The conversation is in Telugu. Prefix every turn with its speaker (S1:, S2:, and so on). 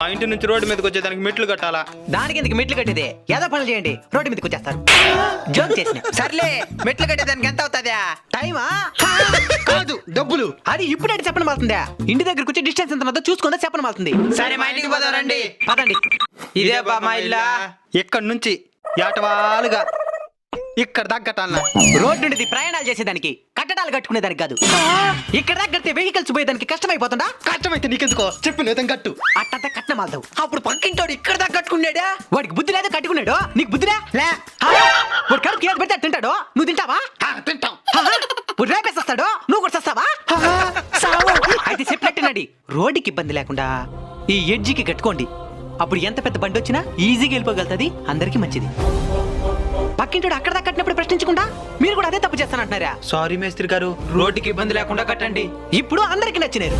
S1: మా ఇంటి నుంచి రోడ్డు మీదకి వచ్చేదానికి మెట్లు కట్టాలా?
S2: దానికి ఎందుకు మెట్లు కట్టేది? ఏదో పనులు చేయండి, రోడ్డు మీదకి వచ్చేస్తారు. జోక్ చేసిన.
S3: సర్లే, మెట్లు కట్టేదానికి ఎంత అవుతుందా?
S2: టైమా?
S1: కాదు, డబ్బులు.
S2: అది ఇప్పుడు అంటే చెప్పడం మారుతుందా? ఇంటి దగ్గరకు వచ్చి డిస్టెన్స్ ఎంత ఉందో చూసుకుందా చెప్పడం మారుతుంది.
S3: సరే, మా ఇంటికి పోదాం రండి.
S2: పదండి.
S3: ఇదే బా మా ఇల్లా.
S1: ఇక్కడ నుంచి ఏటవాలుగా ఇక్కడ దాకా కట్టాలనా?
S2: రోడ్డు నుండి ప్రయాణాలు చేసేదానికి, కట్టడాలు కట్టుకునేదానికి కాదు. ఇక్కడ దాకా కడితే వెహికల్స్ పోయేదానికి కష్టమైపోతుందా?
S1: కష్టమైతే నీకెందుకో చెప్పు, నేతం కట్టు.
S2: అట్టంతా కట్నం మాల్దావు.
S3: అప్పుడు పక్కింటోడు ఇక్కడ దాకా కట్టుకున్నాడా?
S2: వాడికి బుద్ధి లేదు, కట్టుకున్నాడు. నీకు బుద్ధిరా? వాడు కడుపు ఏది పెడితే తింటాడు, నువ్వు తింటావా?
S1: తింటాం.
S2: వాడు రేపేస్తాడు, నువ్వు కూడా చేస్తావా? అయితే చెప్పినట్టున్నాడు. రోడ్డుకి ఇబ్బంది లేకుండా ఈ ఎడ్జికి కట్టుకోండి. అప్పుడు ఎంత పెద్ద బండి వచ్చినా ఈజీగా వెళ్ళిపోగలుగుతుంది, అందరికి మంచిది. పక్కింటోడు అక్కడ దాకా కట్టినప్పుడు ప్రశ్నించకుండా మీరు కూడా అదే తప్పు చేస్తానంటున్నారా?
S1: సారీ మేస్త్రి గారు, రోడ్డుకి ఇబ్బంది లేకుండా కట్టండి.
S2: ఇప్పుడు అందరికి నచ్చినారు.